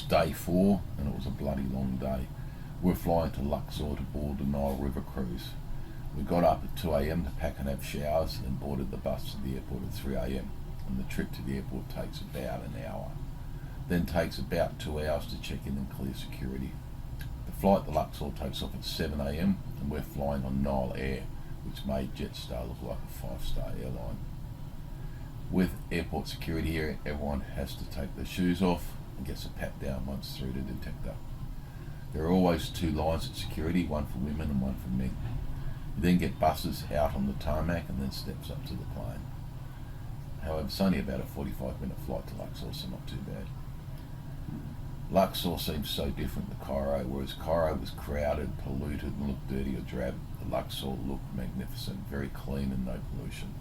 day 4 and it was a bloody long day. We were flying to Luxor to board the Nile River cruise. We got up at 2 a.m. to pack and have showers and boarded the bus to the airport at 3 a.m. and the trip to the airport takes about an hour. Then takes about 2 hours to check in and clear security. The flight to Luxor takes off at 7 a.m. and we're flying on Nile Air, which made Jetstar look like a 5-star airline. With airport security here, everyone has to take their shoes off and gets a pat down once through the detector. There are always 2 lines at security, one for women and one for men. You then get buses out on the tarmac and then steps up to the plane. However, it's only about a 45-minute flight to Luxor, so not too bad. Luxor seems so different to Cairo, whereas Cairo was crowded, polluted and looked dirty or drab. Luxor looked magnificent, very clean and no pollution.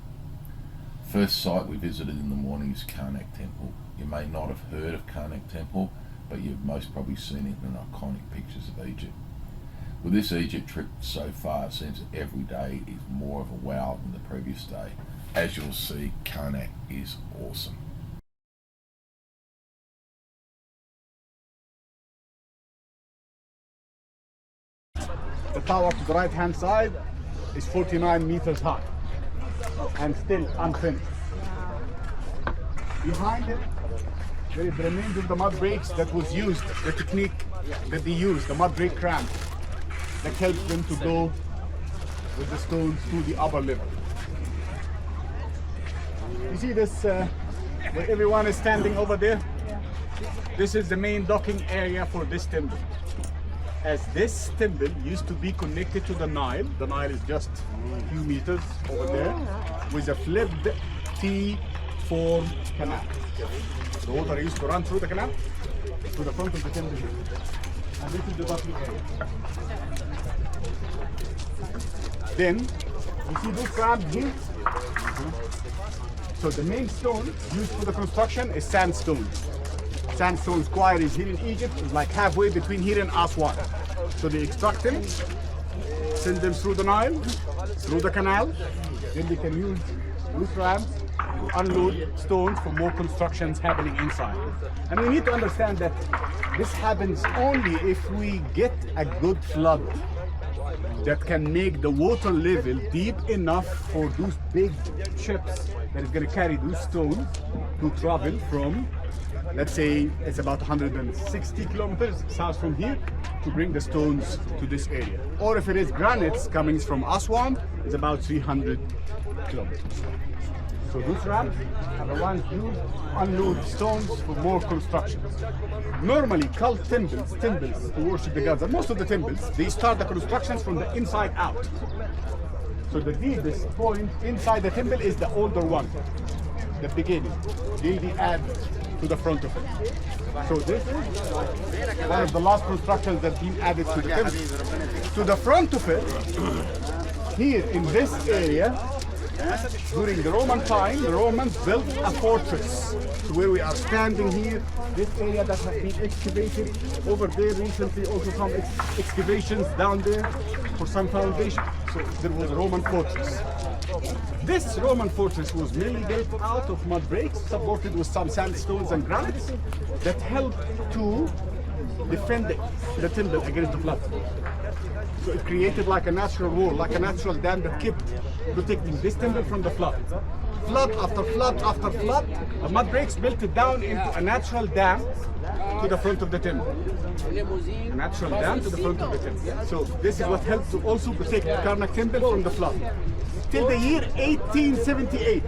First site we visited in the morning is Karnak Temple. You may not have heard of Karnak Temple, but you've most probably seen it in iconic pictures of Egypt. With this Egypt trip so far, it seems that every day is more of a wow than the previous day. As you'll see, Karnak is awesome. The tower to the right hand side is 49 meters high and still unfinished. Behind it, there is the remains of the mud breaks that was used, the technique that they used, the mud break cramp, that helps them to go with the stones to the upper level. You see this, where everyone is standing over there? This is the main docking area for this temple. As this temple used to be connected to the Nile is just a few meters over there, with a flipped T-form canal. The water used to run through the canal to the front of the temple. And this is the docking area. Then, you see this ramp here? So the main stone used for the construction is sandstone. Sandstone quarries here in Egypt is like halfway between here and Aswan. So they extract them, send them through the Nile, through the canal, then they can use these ramps to unload stones for more constructions happening inside. And we need to understand that this happens only if we get a good flood that can make the water level deep enough for those big ships that is going to carry those stones to travel from, let's say it's about 160 kilometers south from here, to bring the stones to this area. Or if it is granites coming from Aswan, it's about 300 kilometers. So those ramps are the ones used to unload stones for more constructions. Normally, cult temples to worship the gods, and most of the temples, they start the constructions from the inside out. So the deepest point inside the temple is the older one, the beginning. Then they add to the front of it. So this is one of the last constructions that been added to the temple. To the front of it, here in this area, during the Roman time, the Romans built a fortress. So where we are standing here, this area that has been excavated, over there recently also some excavations down there for some foundation. So there was a Roman fortress. This Roman fortress was mainly built out of mud breaks, supported with some sandstones and granites that helped to defend the temple against the flood. So it created like a natural wall, like a natural dam that kept protecting this temple from the flood. Flood after flood after flood, the mud breaks built it down into a natural dam to the front of the temple. A natural dam to the front of the temple. So this is what helped to also protect the Karnak temple from the flood. Till the year 1878.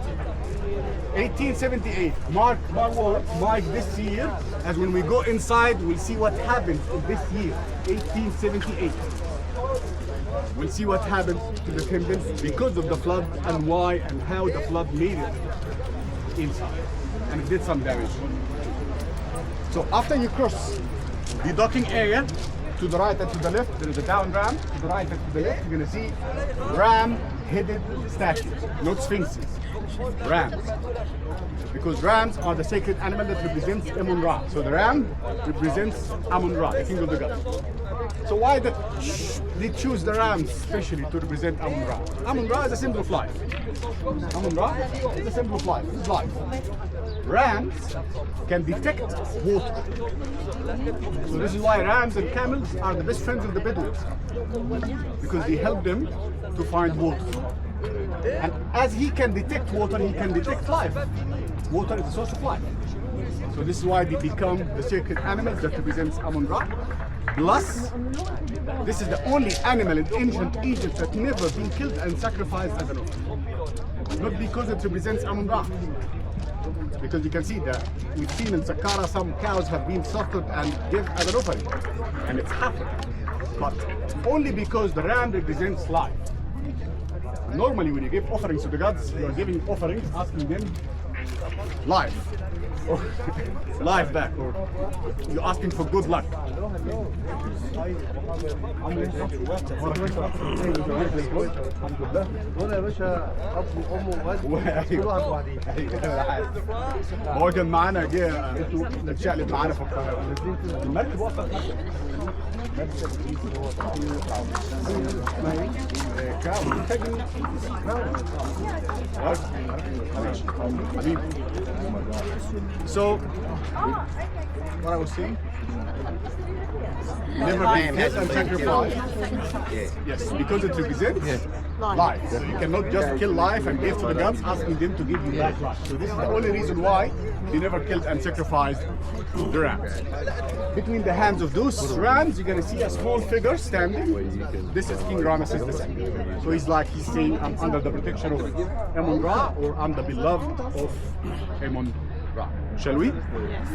1878, mark this year, as when we go inside, we'll see what happened in this year, 1878. We'll see what happened to the temple because of the flood and why and how the flood made it inside. And it did some damage. So after you cross the docking area, to the right and to the left, there is a down ramp. To the right and to the left, you're going to see ram-headed statues, not sphinxes. Rams. Because rams are the sacred animal that represents Amun-Ra. So the ram represents Amun-Ra, the king of the gods. So why they choose the rams especially to represent Amun-Ra? Amun-Ra is a symbol of life. Amun-Ra is a symbol of life. It's life. Rams can detect water. So this is why rams and camels are the best friends of the Bedouins. Because they help them to find water. And as he can detect water, he can detect life. Water is a source of life. So this is why they become the sacred animals that represents Amun-Ra. Plus, this is the only animal in ancient Egypt that never been killed and sacrificed as an offering. Not because it represents Amun-Ra. Because you can see that we've seen in Saqqara some cows have been slaughtered and given as an offering. And it's happened. But only because the ram represents life. Normally when you give offerings to the gods, you are giving offerings asking them life. Or life back, or you're asking for good luck. هو كان معانا جه اتشقلب معانا في القاهرة. المركب وقفت So, what I was saying, never been killed and sacrificed. Yes, because it represents life. So you cannot just kill life and give to the gods, asking them to give you back life. So this is the only reason why they never killed and sacrificed the rams. Between the hands of those rams, you're gonna see a small figure standing. This is King Ramesses II. So he's saying, I'm under the protection of Amun-Ra, or I'm the beloved of Amun-Ra. Shall we? Yes.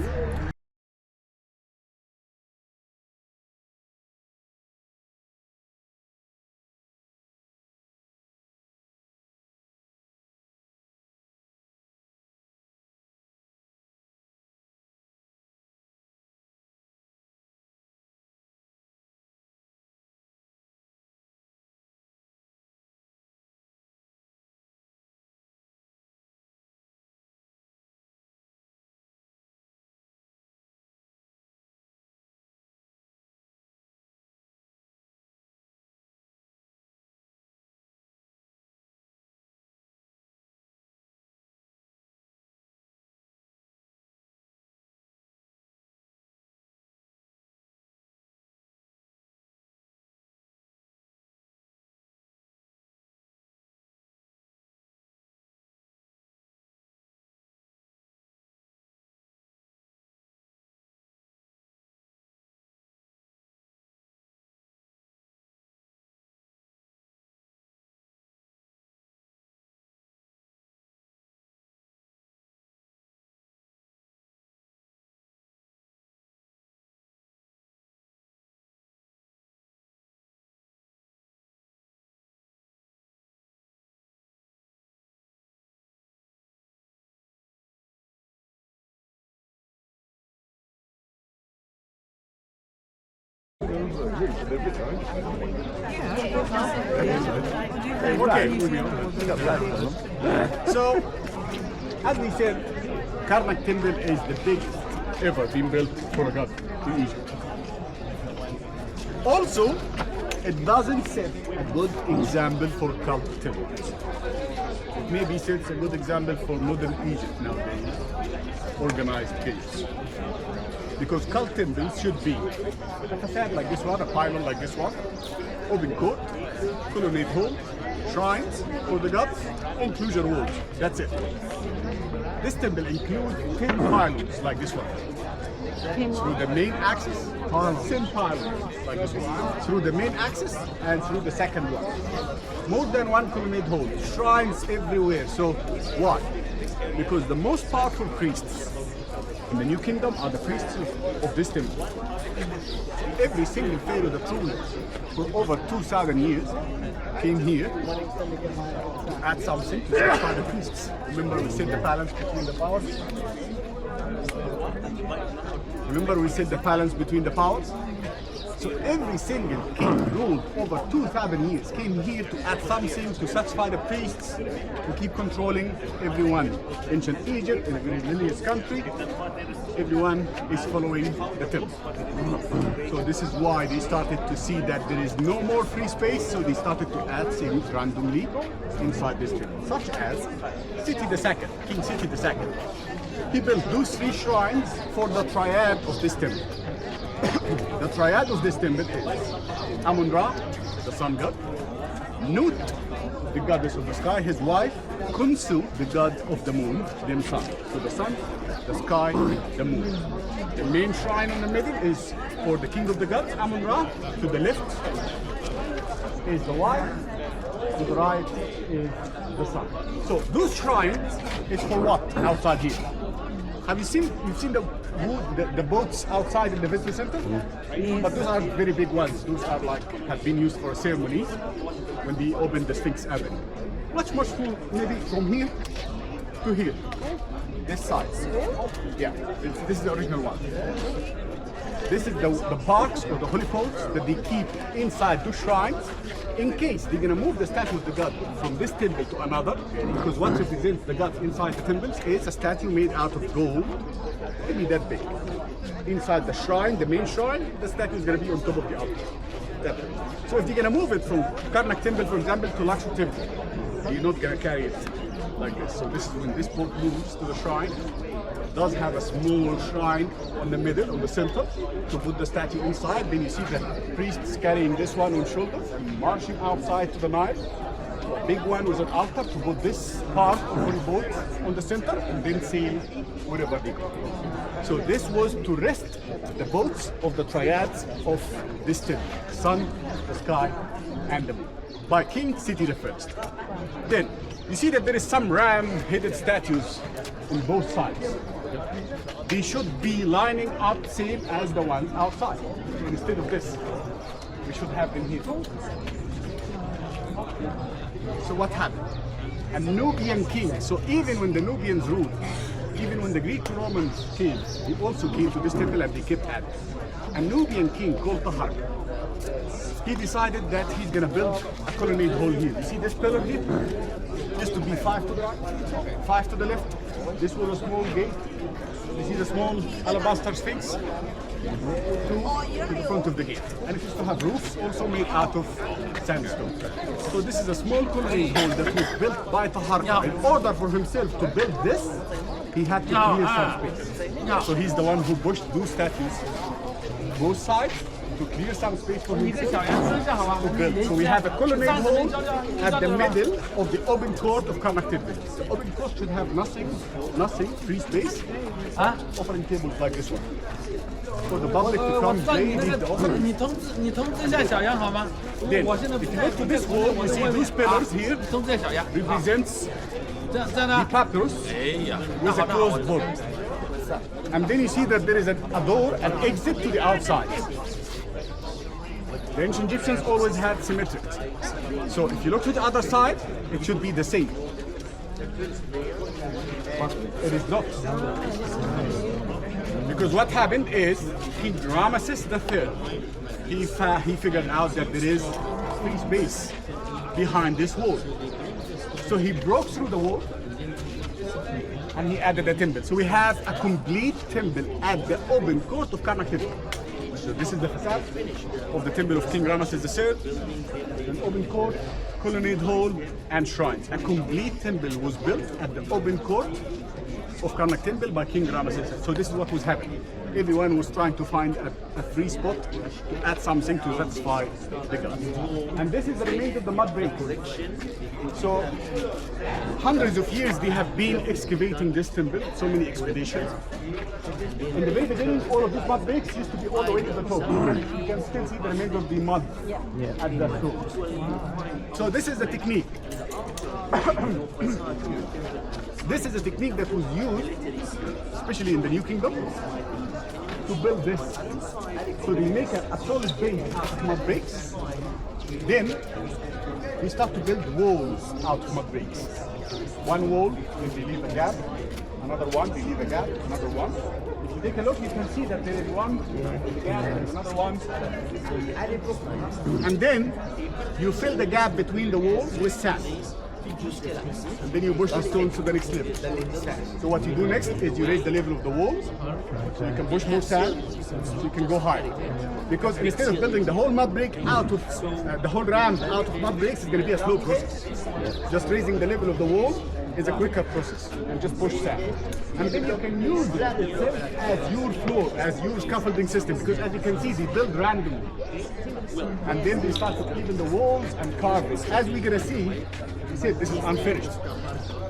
Okay. So, as we said, Karnak temple is the biggest ever been built for a god in Egypt. Also, it doesn't set a good example for cult temples. It maybe sets a good example for modern Egypt nowadays, organized chaos. Because cult temples should be a facade like this one, a pylon like this one, open court, colonnade hall, shrines for the gods, enclosure walls. That's it. This temple includes 10 pylons like this one. Through the main axis, 10 pylons like this one. Through the main axis and through the second one. More than one colonnade hall, shrines everywhere. So why? Because the most powerful priests in the New Kingdom are the priests of this temple. Every single pharaoh that ruled for over 2,000 years came here to add something to satisfy the priests. Remember we said the balance between the powers? Remember we said the balance between the powers? So every single king ruled over 2,000 years, came here to add something to satisfy the priests, to keep controlling everyone. Ancient Egypt, in a very religious country, everyone is following the temple. So this is why they started to see that there is no more free space, so they started to add things randomly inside this temple, such as Seti II, King Seti II. He built those 3 shrines for the triad of this temple. The triad of this temple is Amun-Ra, the sun god, Nut, the goddess of the sky, his wife, Khonsu, the god of the moon, then sun. So the sun, the sky, the moon. The main shrine in the middle is for the king of the gods, Amun-Ra. To the left is the wife, to the right is the sun. So those shrines is for what outside here? Have you seen? You've seen the wood, the boats outside in the visitor center? But those are very big ones. Those are like have been used for a ceremony when they opened the Sphinx oven. Much more, maybe from here to here. This size. Yeah, this is the original one. This is the barks or the holy poles that they keep inside the shrines in case they're gonna move the statue of the god from this temple to another, because what represents the gods inside the temples is a statue made out of gold, maybe that big. Inside the shrine, the main shrine, the statue is gonna be on top of the altar. So if you're gonna move it from Karnak temple, for example, to Luxor temple, you're not gonna carry it like this. So this is when this boat moves to the shrine. It does have a small shrine in the middle, on the center, to put the statue inside. Then you see the priests carrying this one on shoulders and marching outside to the Nile. A big one with an altar to put this part of the boat on the center and then sail wherever they go. So this was to rest the boats of the triads of this temple: sun, the sky, and the moon, by King Seti I. Then you see that there is some ram-headed statues on both sides. They should be lining up same as the ones outside. So instead of this, we should have them here. So what happened? A Nubian king. So even when the Nubians ruled, even when the Greek Romans came, they also came to this temple and they kept at it. A Nubian king called Karnak. He decided that he's gonna build a colonnade hall here. You see this pillar here? Used to be 5 to the right, 5 to the left. This was a small gate. You see the small alabaster sphinx? To the front of the gate. And it used to have roofs also made out of sandstone. So this is a small colonnade hall that was built by Taharqa. In order for himself to build this, he had to clear some space. So he's the one who pushed those statues both sides to clear some space for himself to build. So we have a colonnade hall at the middle of the open court of Karnak temple. The open court should have nothing, free space, offering tables like this one. For the public to come play, leave the offering. Then, if you look to this wall, you see these pillars here represents the papyrus with a closed board. And then you see that there is a door, an exit to the outside. The ancient Egyptians always had symmetric. So if you look to the other side, it should be the same. But it is not. Because what happened is, King Ramesses III, he figured out that there is free space behind this wall. So he broke through the wall and he added a temple. So we have a complete temple at the open court of Karnak temple. So this is the facade of the temple of King Ramesses III, an open court, colonnade hall, and shrines. A complete temple was built at the open court of Karnak temple by King Ramesses. So this is what was happening. Everyone was trying to find a free spot to add something to satisfy the gods. And this is the remainder of the mud break. So hundreds of years they have been excavating this temple, so many expeditions. In the very beginning, all of these mud breaks used to be all the way to the top. You can still see the remainder of the mud at the top. So this is the technique. This is a technique that was used, especially in the New Kingdom, to build this. So they make a solid base out of mud bricks. Then they start to build walls out of mud bricks. One wall, then they leave a gap. Another one, they leave a gap. Another one. If you take a look, you can see that there is one, there's another one. And then you fill the gap between the walls with sand. And then you push the stones to the next level. So what you do next is you raise the level of the walls, so you can push more sand, so you can go higher. Because instead of building the whole mud brick out of, the whole ramp out of mud bricks, it's going to be a slow process. Just raising the level of the wall is a quicker process, and just push sand. And then you can use that itself as your floor, as your scaffolding system, because as you can see, they build randomly. And then they start to even the walls and carve this. As we're going to see, he said this is unfinished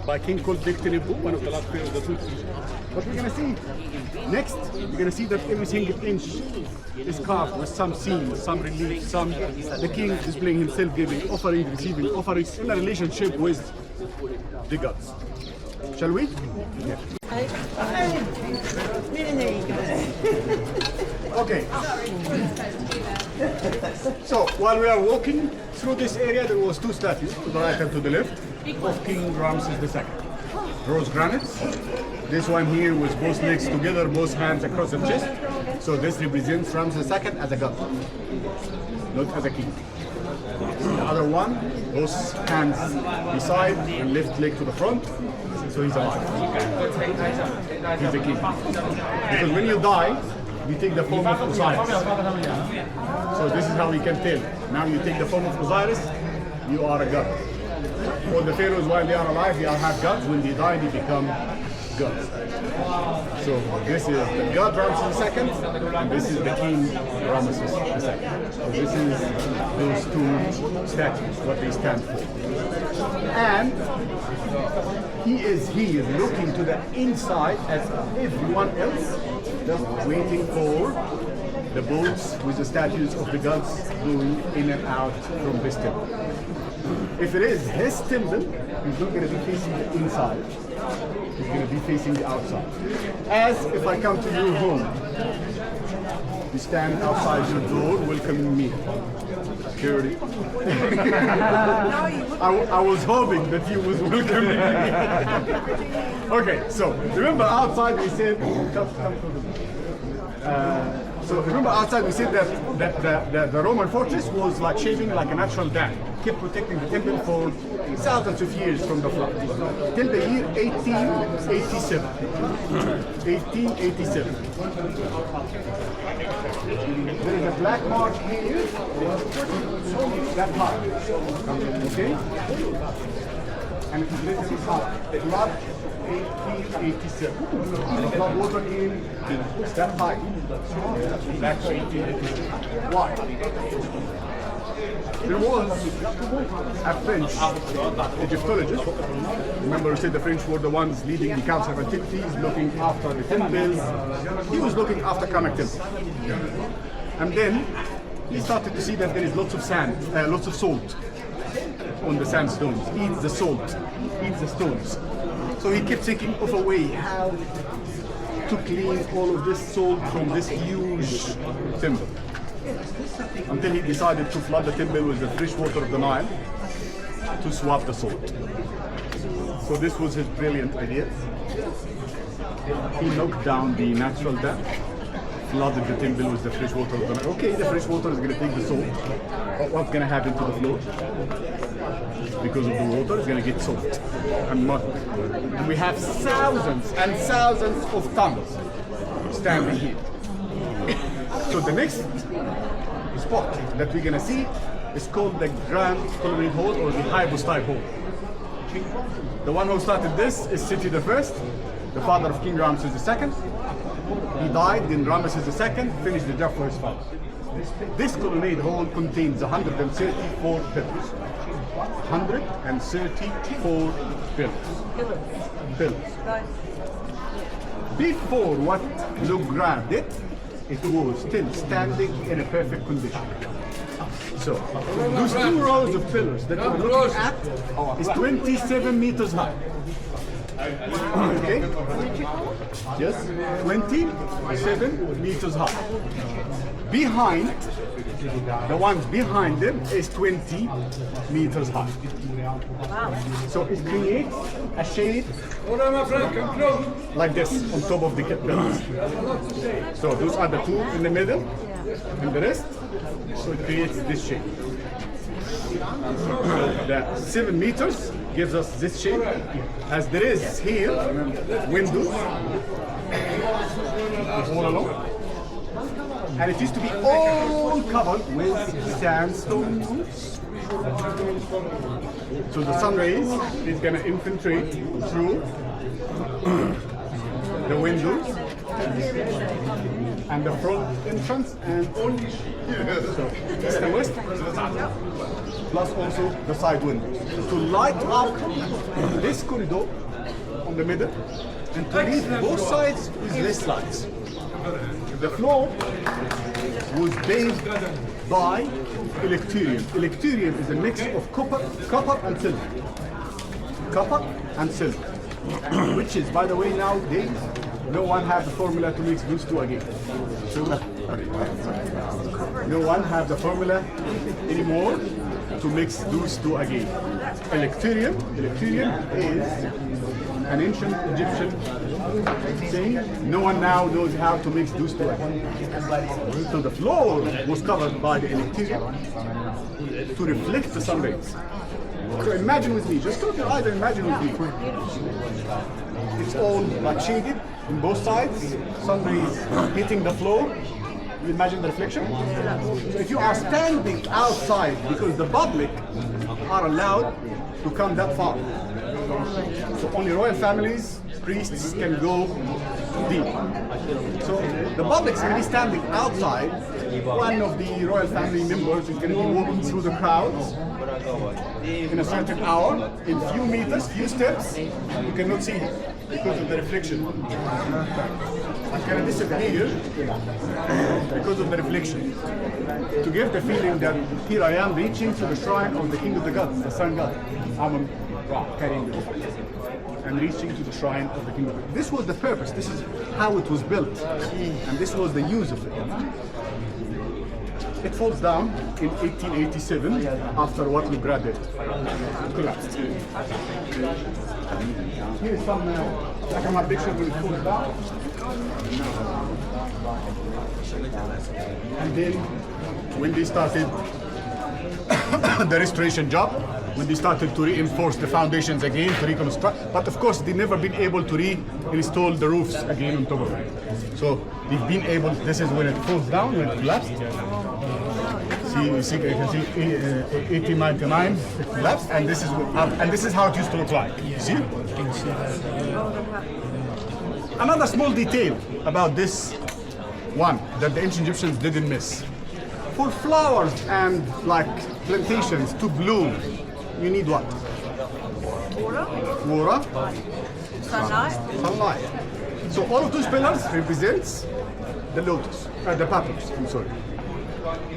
by a king called Dictinibu, one of the last pharaohs of the Tutsis. But we're going to see next, we're going to see that every single inch is carved with some seams, some relief, some the king displaying himself, giving, offering, receiving, offerings in a relationship with the gods. Shall we? Yeah. Okay. So while we are walking through this area, there was two statues to the right and to the left of King Ramses II. Rose granite. This one here with both legs together, both hands across the chest. So this represents Ramses II as a god, not as a king. The other one, both hands beside and left leg to the front. So he's alive. He's the king. Because when you die, you take the form of Osiris. So this is how we can tell. Now you take the form of Osiris, you are a god. All the pharaohs, while they are alive, they are half gods. When they die, they become gods. So this is the god Ramses II, and this is the king Ramses II. So this is those two statues, what they stand for. And he is here looking to the inside as everyone else, just waiting for the boats with the statues of the gods going in and out from this temple. If it is his temple, he's not going to be facing the inside. He's going to be facing the outside. As if I come to your home, you stand outside your door welcoming me. Security. I was hoping that you was welcoming me. Okay, so remember outside we said, so remember outside we said that the Roman fortress was like shaping like a natural dam, kept protecting the temple for thousands of years from the flood, till the year 1887. 1887. There is a black mark here, that high, okay? And it is literally high, flood 1887. Flood water in that high, black 1887. Why? There was a French Egyptologist. Remember, we said the French were the ones leading the Council of Antiquities, looking after the temples. He was looking after Karnak temple. And then he started to see that there is lots of sand, lots of salt on the sandstones. Eats the salt, eats the stones. So he kept thinking of a way how to clean all of this salt from this huge temple. Until he decided to flood the temple with the fresh water of the Nile to swap the salt. So this was his brilliant idea. He knocked down the natural dam, flooded the temple with the fresh water of the Nile. Okay, the fresh water is going to take the salt, but what's going to happen to the floor? Because of the water, it's going to get salt and mud. And we have thousands and thousands of tons standing here. So the next spot that we're going to see is called the Grand Colonnade Hall or the Hypostyle Hall. The one who started this is Seti I, the father of King Ramses II. He died, then Ramses II finished the job for his father. This colonnade hall contains 134 pillars. 134 pillars. Before what Le Grand did, it was still standing in a perfect condition. So, those two rows of pillars that we're looking at is 27 meters high. Okay? Yes, 27 meters high. Behind The ones behind them is 20 meters high. Wow. So it creates a shade like this on top of the pillars. So those are the two in the middle and the rest. So it creates this shape. The 7 meters gives us this shape, as there is here windows all along. And it used to be all covered with sandstone roofs. So the sun rays is going to infiltrate through the windows and the front entrance and so east and west, plus also the side windows to light up this corridor on the middle and to leave both sides with less lights. The floor was based by electrium. Electrium is a mix of copper and silver. Copper and silver, which is, by the way, nowadays no one has the formula to mix those two again. No one has the formula anymore to mix those two again. Electrium is an ancient Egyptian thing. No one now knows how to mix those two again. So the floor was covered by the electrium to reflect the sun rays. So imagine with me, just close your eyes and imagine with me. It's all like shaded on both sides, sun rays hitting the floor. You imagine the reflection? So if you are standing outside, because the public are allowed to come that far. So only royal families, priests can go deep. So the public is going to be standing outside. One of the royal family members is going to be walking through the crowds in a certain hour, in few meters, few steps. You cannot see him because of the reflection. It's going to disappear because of the reflection. To give the feeling that here I am reaching to the shrine of the king of the gods, the sun god. I'm carrying the and reaching to the shrine of the king of the gods. This was the purpose. This is how it was built, and this was the use of it. It falls down in 1887 after what we grabbed it. It collapsed. Here is some black and white picture when it falls down. And then when they started the restoration job, when they started to reinforce the foundations again, to reconstruct, but of course they've never been able to reinstall the roofs again on top of it. So they've been able, this is when it falls down, when it collapsed. You can see 1899 it collapsed, and this is how it used to look like. You see? Another small detail about this one that the ancient Egyptians didn't miss. For flowers and like plantations to bloom, you need what? Water. Sunlight. So all of those pillars represents the lotus, the papyrus, I'm sorry.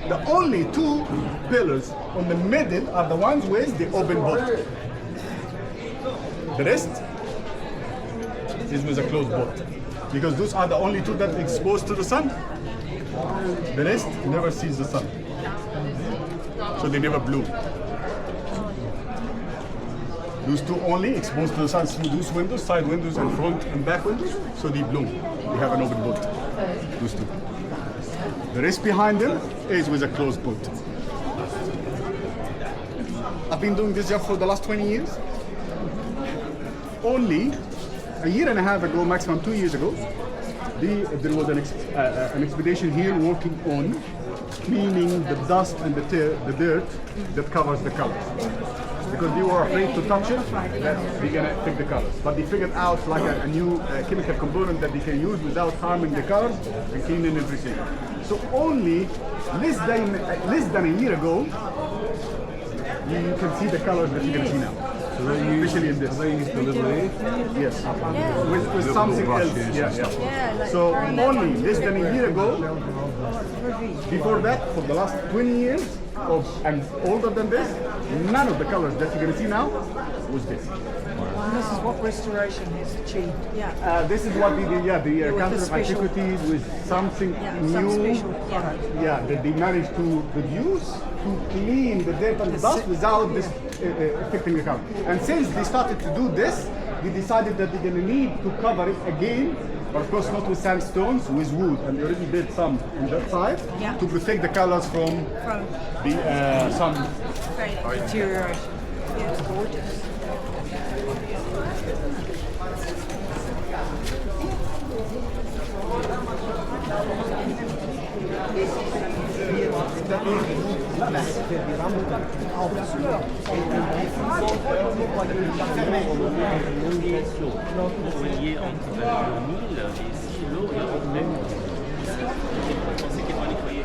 The only two pillars on the middle are the ones with the open bottom. The rest is with a closed bottom. Because those are the only two that are exposed to the sun. The rest never sees the sun. So they never bloom. Those two only exposed to the sun through those windows, side windows and front and back windows, so they bloom. They have an open bottom. Those two. The rest behind them is with a closed bottom. I've been doing this job for the last 20 years. Only a year and a half ago, maximum 2 years ago, there was an expedition here working on cleaning the dust and the dirt that covers the colors. Because they were afraid to touch it, that they're gonna take the colors. But they figured out like a new chemical component that they can use without harming the colors and cleaning everything. So only less than a year ago, you can see the colors that you're gonna see now. So especially in this. They use the little A? Yes. Yeah. With something else. Yeah, like So only less than a year ago, before that, for the last 20 years, and older than this, none of the colors that you're going to see now was this. And this is what restoration has achieved. Yeah. This is what the the Council of special- Antiquities with something Yeah, new. some special product. Yeah, that they managed to produce to clean the dirt and the dust without this affecting the count. And since they started to do this, they decided that they're going to need to cover it again, but of course not with sandstones, with wood. And they already did some on that side Yeah. to protect the colors from From the sun. great. Deterioration. Yeah, it's gorgeous. relié entre le Nil, les silos et même. Je pensais qu'il fallait nettoyer.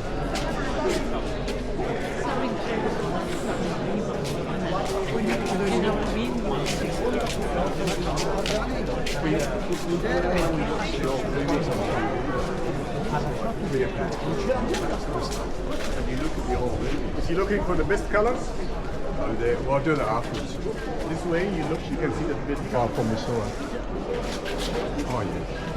If you're looking for the best colors, the water the afterwards. This way you look, you can see the best color. Oh yeah.